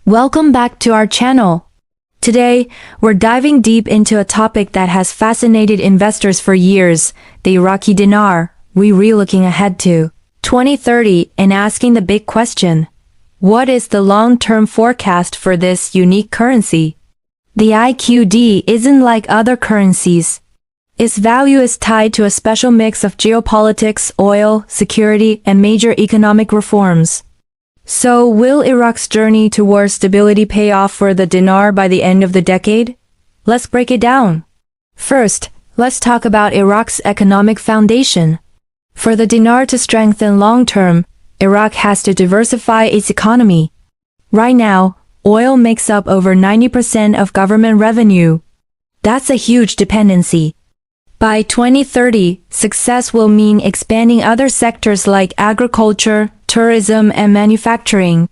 Welcome back to our channel. Today, we're diving deep into a topic that has fascinated investors for years, the Iraqi dinar. We're re-looking ahead to 2030 and asking the big question. What is the long-term forecast for this unique currency? The IQD isn't like other currencies. Its value is tied to a special mix of geopolitics, oil, security, and major economic reforms. So, will Iraq's journey towards stability pay off for the dinar by the end of the decade? Let's break it down. First, let's talk about Iraq's economic foundation. For the dinar to strengthen long-term, Iraq has to diversify its economy. Right now, oil makes up over 90% of government revenue. That's a huge dependency. By 2030, success will mean expanding other sectors like agriculture, tourism, and manufacturing.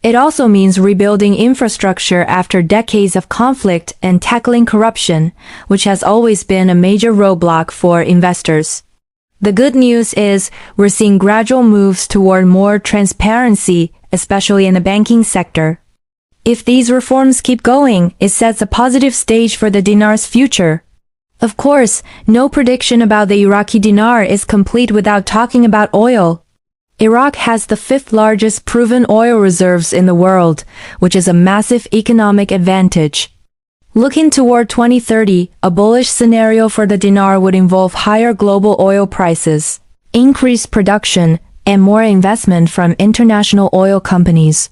It also means rebuilding infrastructure after decades of conflict and tackling corruption, which has always been a major roadblock for investors. The good news is we're seeing gradual moves toward more transparency, especially in the banking sector. If these reforms keep going, it sets a positive stage for the dinar's future. Of course, no prediction about the Iraqi dinar is complete without talking about oil. Iraq has the fifth largest proven oil reserves in the world, which is a massive economic advantage. Looking toward 2030, a bullish scenario for the dinar would involve higher global oil prices, increased production, and more investment from international oil companies.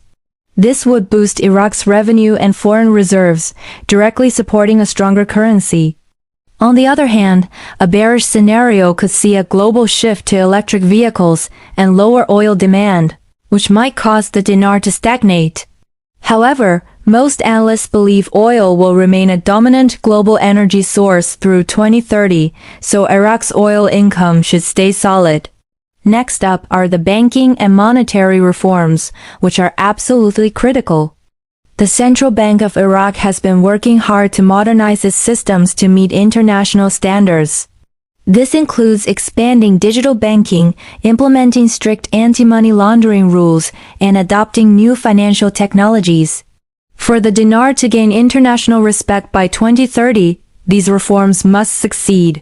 This would boost Iraq's revenue and foreign reserves, directly supporting a stronger currency. On the other hand, a bearish scenario could see a global shift to electric vehicles and lower oil demand, which might cause the dinar to stagnate. However, most analysts believe oil will remain a dominant global energy source through 2030, so Iraq's oil income should stay solid. Next up are the banking and monetary reforms, which are absolutely critical. The Central Bank of Iraq has been working hard to modernize its systems to meet international standards. This includes expanding digital banking, implementing strict anti-money laundering rules, and adopting new financial technologies. For the dinar to gain international respect by 2030, these reforms must succeed.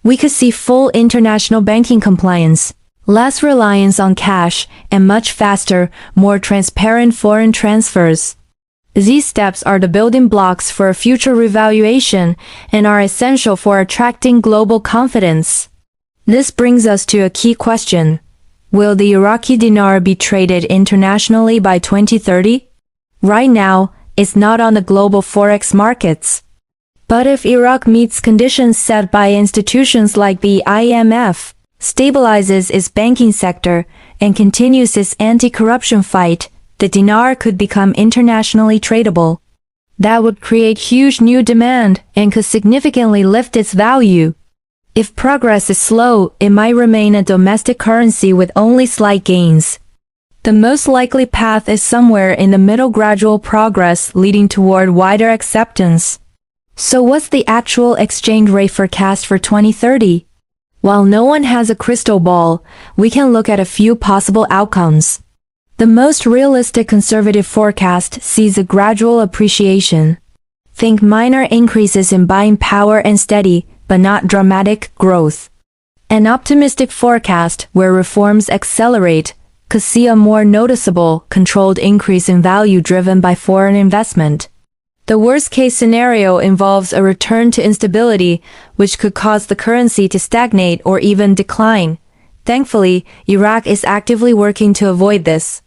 We could see full international banking compliance, less reliance on cash, and much faster, more transparent foreign transfers. These steps are the building blocks for a future revaluation and are essential for attracting global confidence. This brings us to a key question. Will the Iraqi dinar be traded internationally by 2030? Right now, it's not on the global forex markets. But if Iraq meets conditions set by institutions like the IMF, stabilizes its banking sector, and continues its anti-corruption fight, the dinar could become internationally tradable. That would create huge new demand and could significantly lift its value. If progress is slow, it might remain a domestic currency with only slight gains. The most likely path is somewhere in the middle, gradual progress leading toward wider acceptance. So what's the actual exchange rate forecast for 2030? While no one has a crystal ball, we can look at a few possible outcomes. The most realistic conservative forecast sees a gradual appreciation. Think minor increases in buying power and steady, but not dramatic, growth. An optimistic forecast, where reforms accelerate, could see a more noticeable, controlled increase in value driven by foreign investment. The worst-case scenario involves a return to instability, which could cause the currency to stagnate or even decline. Thankfully, Iraq is actively working to avoid this.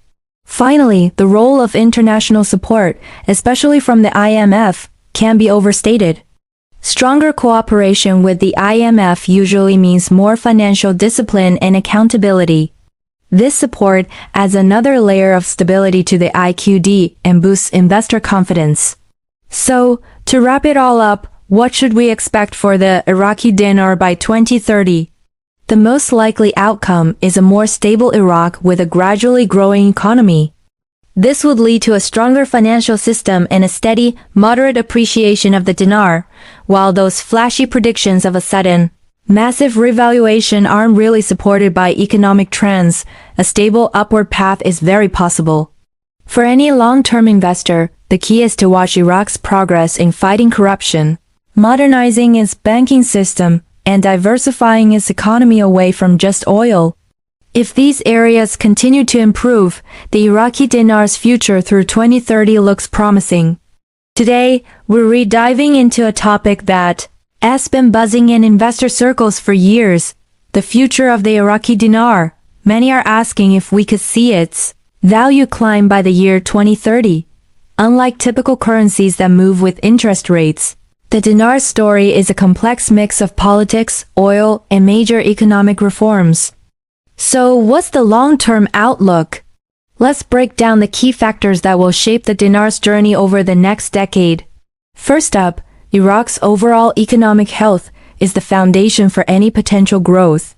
Finally, the role of international support, especially from the IMF, can be overstated. Stronger cooperation with the IMF usually means more financial discipline and accountability. This support adds another layer of stability to the IQD and boosts investor confidence. So, to wrap it all up, what should we expect for the Iraqi dinar by 2030? The most likely outcome is a more stable Iraq with a gradually growing economy. This would lead to a stronger financial system and a steady, moderate appreciation of the dinar, while those flashy predictions of a sudden, massive revaluation aren't really supported by economic trends. A stable upward path is very possible. For any long-term investor, the key is to watch Iraq's progress in fighting corruption, modernizing its banking system, and diversifying its economy away from just oil. If these areas continue to improve, the Iraqi dinar's future through 2030 looks promising. Today, we're rediving into a topic that has been buzzing in investor circles for years, the future of the Iraqi dinar. Many are asking if we could see its value climb by the year 2030. Unlike typical currencies that move with interest rates, the dinar's story is a complex mix of politics, oil, and major economic reforms. So, what's the long-term outlook? Let's break down the key factors that will shape the dinar's journey over the next decade. First up, Iraq's overall economic health is the foundation for any potential growth.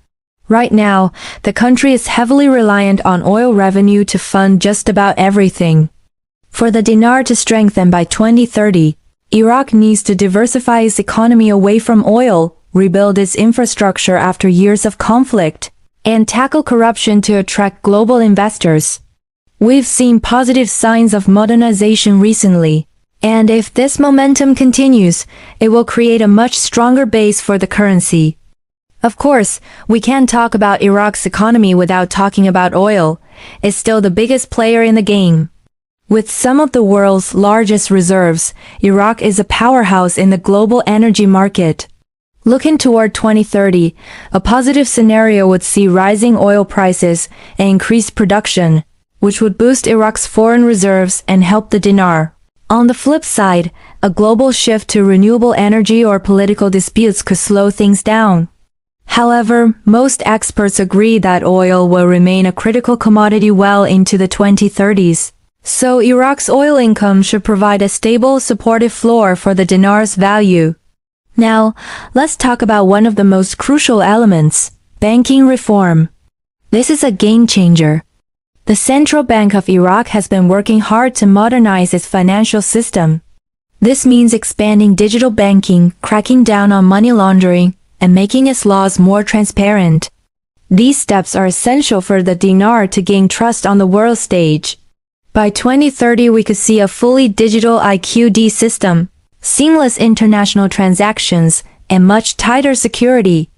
Right now, the country is heavily reliant on oil revenue to fund just about everything. For the dinar to strengthen by 2030, Iraq needs to diversify its economy away from oil, rebuild its infrastructure after years of conflict, and tackle corruption to attract global investors. We've seen positive signs of modernization recently, and if this momentum continues, it will create a much stronger base for the currency. Of course, we can't talk about Iraq's economy without talking about oil. It's still the biggest player in the game. With some of the world's largest reserves, Iraq is a powerhouse in the global energy market. Looking toward 2030, a positive scenario would see rising oil prices and increased production, which would boost Iraq's foreign reserves and help the dinar. On the flip side, a global shift to renewable energy or political disputes could slow things down. However, most experts agree that oil will remain a critical commodity well into the 2030s. So Iraq's oil income should provide a stable, supportive floor for the dinar's value. Now, let's talk about one of the most crucial elements, banking reform. This is a game changer. The Central Bank of Iraq has been working hard to modernize its financial system. This means expanding digital banking, cracking down on money laundering, and making its laws more transparent. These steps are essential for the dinar to gain trust on the world stage. By 2030, we could see a fully digital IQD system, seamless international transactions, and much tighter security.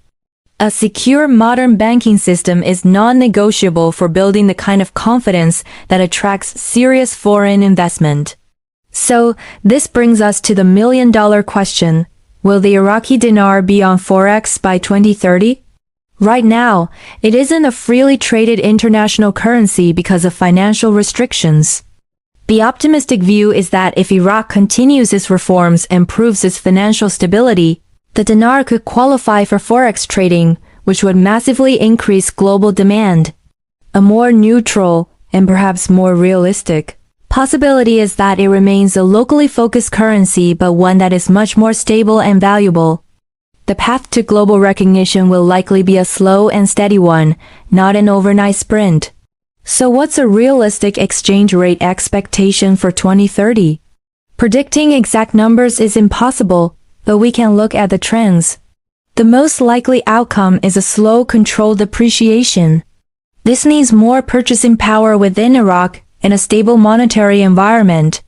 A secure modern banking system is non-negotiable for building the kind of confidence that attracts serious foreign investment. So, this brings us to the million-dollar question. Will the Iraqi dinar be on Forex by 2030? Right now, it isn't a freely traded international currency because of financial restrictions. The optimistic view is that if Iraq continues its reforms and proves its financial stability, the dinar could qualify for forex trading, which would massively increase global demand. A more neutral, and perhaps more realistic, possibility is that it remains a locally focused currency but one that is much more stable and valuable. The path to global recognition will likely be a slow and steady one, not an overnight sprint. So what's a realistic exchange rate expectation for 2030? Predicting exact numbers is impossible, but we can look at the trends. The most likely outcome is a slow, controlled depreciation. This needs more purchasing power within Iraq and a stable monetary environment.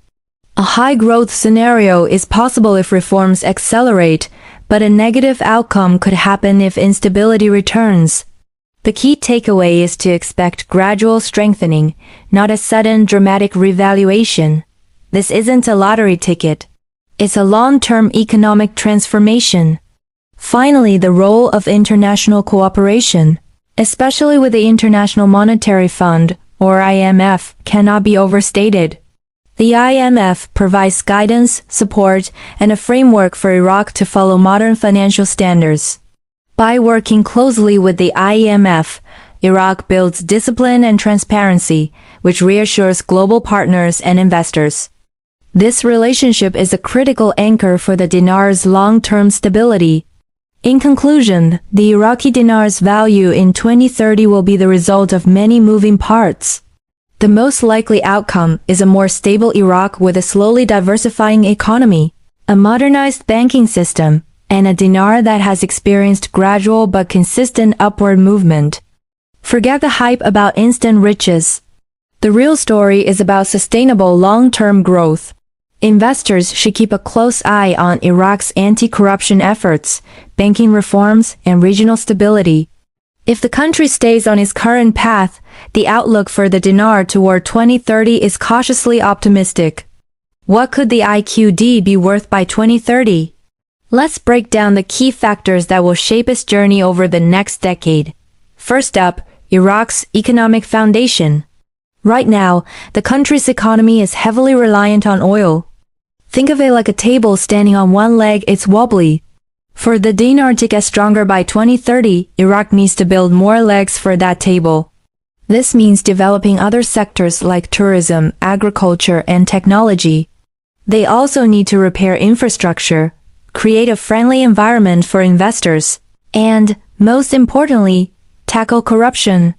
A high-growth scenario is possible if reforms accelerate, but a negative outcome could happen if instability returns. The key takeaway is to expect gradual strengthening, not a sudden dramatic revaluation. This isn't a lottery ticket. It's a long-term economic transformation. Finally, the role of international cooperation, especially with the International Monetary Fund, or IMF, cannot be overstated. The IMF provides guidance, support, and a framework for Iraq to follow modern financial standards. By working closely with the IMF, Iraq builds discipline and transparency, which reassures global partners and investors. This relationship is a critical anchor for the dinar's long-term stability. In conclusion, the Iraqi dinar's value in 2030 will be the result of many moving parts. The most likely outcome is a more stable Iraq with a slowly diversifying economy, a modernized banking system, and a dinar that has experienced gradual but consistent upward movement. Forget the hype about instant riches. The real story is about sustainable long-term growth. Investors should keep a close eye on Iraq's anti-corruption efforts, banking reforms, and regional stability. If the country stays on its current path, the outlook for the dinar toward 2030 is cautiously optimistic. What could the IQD be worth by 2030? Let's break down the key factors that will shape its journey over the next decade. First up, Iraq's economic foundation. Right now, the country's economy is heavily reliant on oil. Think of it like a table standing on one leg, it's wobbly. For the dinar to get stronger by 2030, Iraq needs to build more legs for that table. This means developing other sectors like tourism, agriculture, and technology. They also need to repair infrastructure, create a friendly environment for investors, and, most importantly, tackle corruption.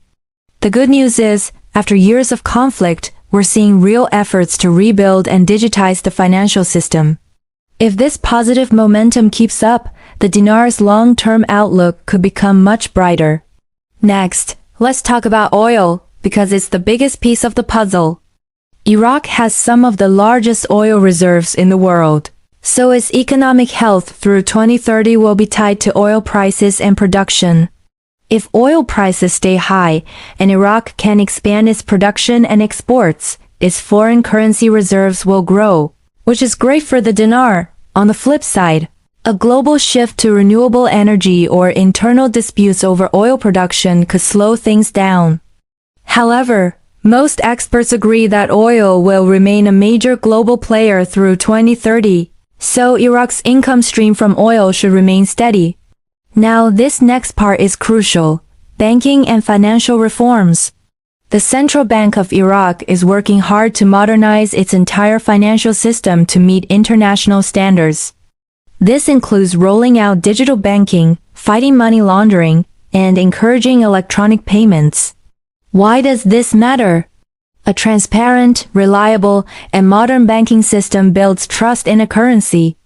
The good news is, after years of conflict, we're seeing real efforts to rebuild and digitize the financial system. If this positive momentum keeps up, the dinar's long-term outlook could become much brighter. Next, let's talk about oil, because it's the biggest piece of the puzzle. Iraq has some of the largest oil reserves in the world, so its economic health through 2030 will be tied to oil prices and production. If oil prices stay high and Iraq can expand its production and exports, its foreign currency reserves will grow, which is great for the dinar. On the flip side, a global shift to renewable energy or internal disputes over oil production could slow things down. However, most experts agree that oil will remain a major global player through 2030, so Iraq's income stream from oil should remain steady. Now, this next part is crucial: banking and financial reforms. The Central Bank of Iraq is working hard to modernize its entire financial system to meet international standards. This includes rolling out digital banking, fighting money laundering, and encouraging electronic payments. Why does this matter? A transparent, reliable, and modern banking system builds trust in a currency.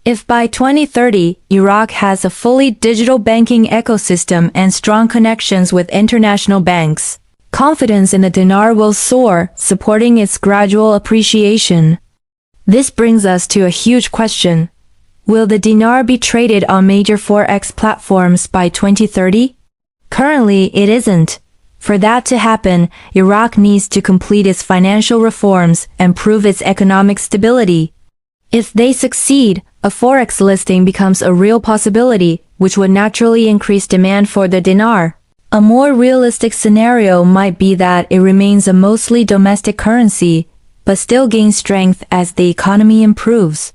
If by 2030, Iraq has a fully digital banking ecosystem and strong connections with international banks, confidence in the dinar will soar, supporting its gradual appreciation. This brings us to a huge question. Will the dinar be traded on major forex platforms by 2030? Currently, it isn't. For that to happen, Iraq needs to complete its financial reforms and prove its economic stability. If they succeed, a forex listing becomes a real possibility, which would naturally increase demand for the dinar. A more realistic scenario might be that it remains a mostly domestic currency, but still gains strength as the economy improves.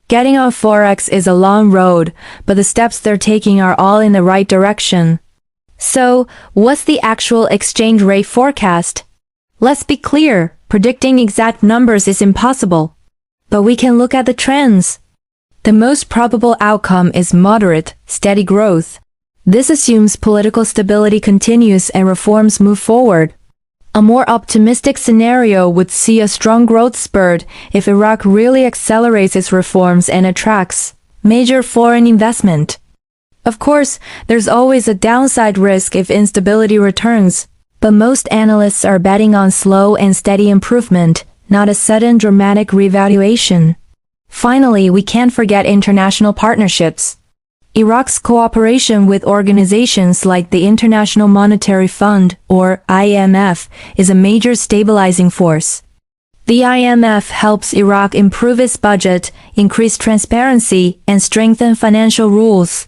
Getting on forex is a long road, but the steps they're taking are all in the right direction. So, what's the actual exchange rate forecast? Let's be clear, predicting exact numbers is impossible. But we can look at the trends. The most probable outcome is moderate, steady growth. This assumes political stability continues and reforms move forward. A more optimistic scenario would see a strong growth spurt if Iraq really accelerates its reforms and attracts major foreign investment. Of course, there's always a downside risk if instability returns, but most analysts are betting on slow and steady improvement, not a sudden dramatic revaluation. Finally, we can't forget international partnerships. Iraq's cooperation with organizations like the International Monetary Fund, or IMF, is a major stabilizing force. The IMF helps Iraq improve its budget, increase transparency, and strengthen financial rules.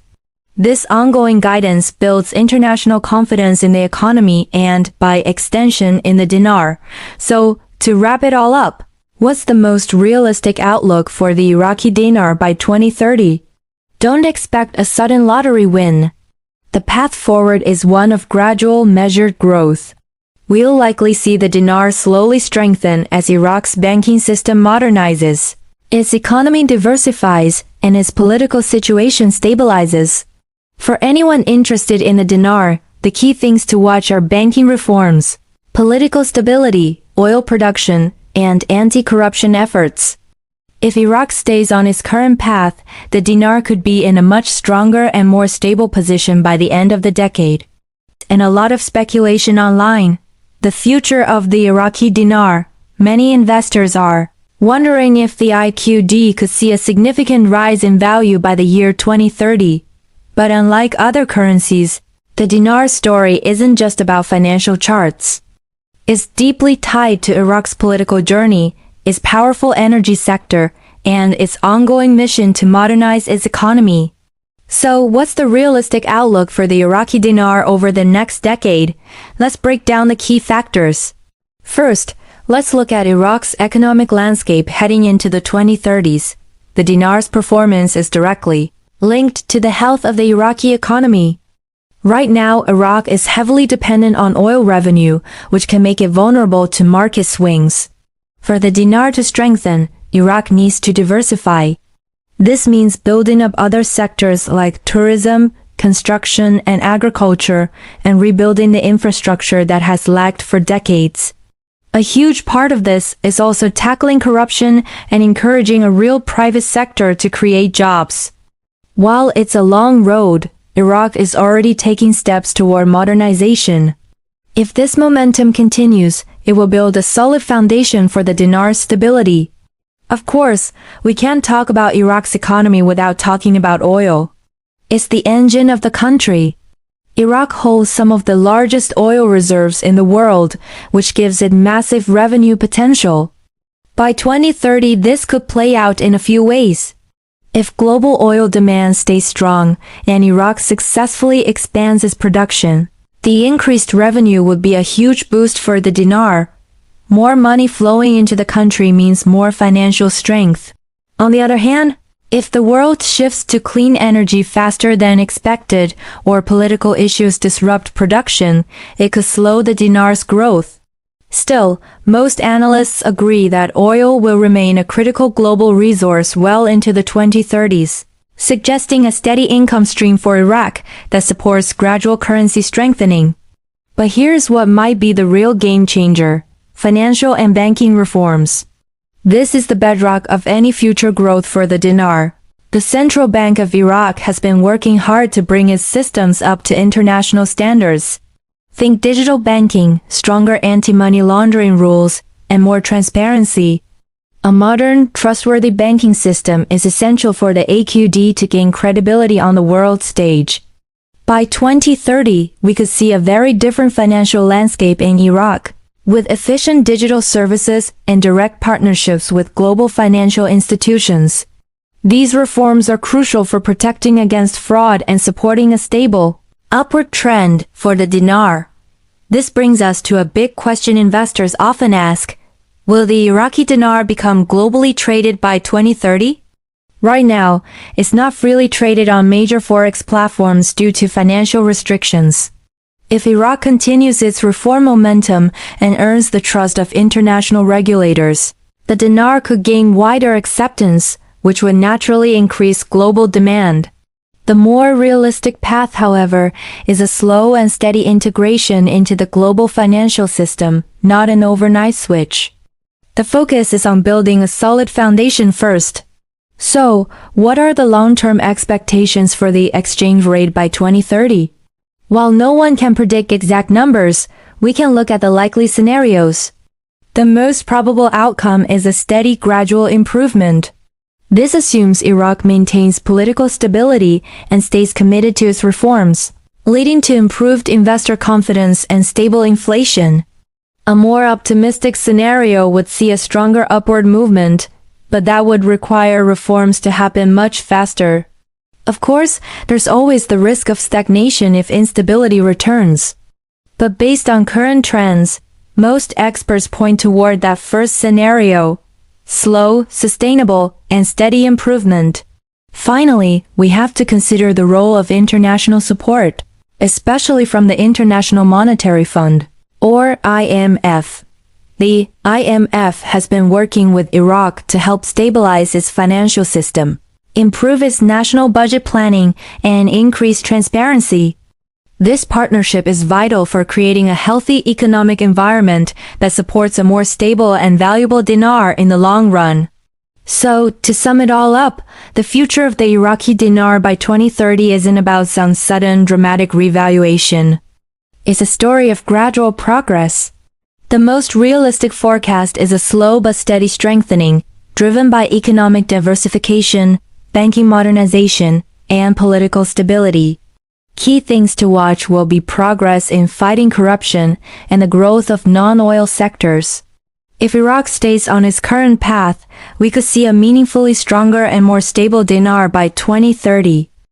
This ongoing guidance builds international confidence in the economy and, by extension, in the dinar. So, to wrap it all up, what's the most realistic outlook for the Iraqi dinar by 2030? Don't expect a sudden lottery win. The path forward is one of gradual, measured growth. We'll likely see the dinar slowly strengthen as Iraq's banking system modernizes, its economy diversifies, and its political situation stabilizes. For anyone interested in the dinar, the key things to watch are banking reforms, political stability, oil production, and anti-corruption efforts. If Iraq stays on its current path, the dinar could be in a much stronger and more stable position by the end of the decade. And a lot of speculation online. The future of the Iraqi dinar. Many investors are wondering if the IQD could see a significant rise in value by the year 2030. But unlike other currencies, the dinar story isn't just about financial charts. It's deeply tied to Iraq's political journey, its powerful energy sector, and its ongoing mission to modernize its economy. So, what's the realistic outlook for the Iraqi dinar over the next decade? Let's break down the key factors. First, let's look at Iraq's economic landscape heading into the 2030s. The dinar's performance is directly linked to the health of the Iraqi economy. Right now, Iraq is heavily dependent on oil revenue, which can make it vulnerable to market swings. For the dinar to strengthen, Iraq needs to diversify. This means building up other sectors like tourism, construction, and agriculture, and rebuilding the infrastructure that has lagged for decades. A huge part of this is also tackling corruption and encouraging a real private sector to create jobs. While it's a long road, Iraq is already taking steps toward modernization. If this momentum continues, it will build a solid foundation for the dinar's stability. Of course, we can't talk about Iraq's economy without talking about oil. It's the engine of the country. Iraq holds some of the largest oil reserves in the world, which gives it massive revenue potential. By 2030, this could play out in a few ways. If global oil demand stays strong and Iraq successfully expands its production, the increased revenue would be a huge boost for the dinar. More money flowing into the country means more financial strength. On the other hand, if the world shifts to clean energy faster than expected or political issues disrupt production, it could slow the dinar's growth. Still, most analysts agree that oil will remain a critical global resource well into the 2030s, suggesting a steady income stream for Iraq that supports gradual currency strengthening. But here's what might be the real game changer: financial and banking reforms. This is the bedrock of any future growth for the dinar. The Central Bank of Iraq has been working hard to bring its systems up to international standards. Think digital banking, stronger anti-money laundering rules, and more transparency. A modern, trustworthy banking system is essential for the AQD to gain credibility on the world stage. By 2030, we could see a very different financial landscape in Iraq, with efficient digital services and direct partnerships with global financial institutions. These reforms are crucial for protecting against fraud and supporting a stable, upward trend for the dinar. This brings us to a big question investors often ask: will the Iraqi dinar become globally traded by 2030? Right now, it's not freely traded on major forex platforms due to financial restrictions. If Iraq continues its reform momentum and earns the trust of international regulators, the dinar could gain wider acceptance, which would naturally increase global demand. The more realistic path, however, is a slow and steady integration into the global financial system, not an overnight switch. The focus is on building a solid foundation first. So, what are the long-term expectations for the exchange rate by 2030? While no one can predict exact numbers, we can look at the likely scenarios. The most probable outcome is a steady gradual improvement. This assumes Iraq maintains political stability and stays committed to its reforms, leading to improved investor confidence and stable inflation. A more optimistic scenario would see a stronger upward movement, but that would require reforms to happen much faster. Of course, there's always the risk of stagnation if instability returns. But based on current trends, most experts point toward that first scenario: slow, sustainable, and steady improvement. Finally, we have to consider the role of international support, especially from the International Monetary Fund, or IMF. The IMF has been working with Iraq to help stabilize its financial system, improve its national budget planning, and increase transparency. This partnership is vital for creating a healthy economic environment that supports a more stable and valuable dinar in the long run. So, to sum it all up, the future of the Iraqi dinar by 2030 isn't about some sudden dramatic revaluation. It's a story of gradual progress. The most realistic forecast is a slow but steady strengthening, driven by economic diversification, banking modernization, and political stability. Key things to watch will be progress in fighting corruption and the growth of non-oil sectors. If Iraq stays on its current path, we could see a meaningfully stronger and more stable dinar by 2030.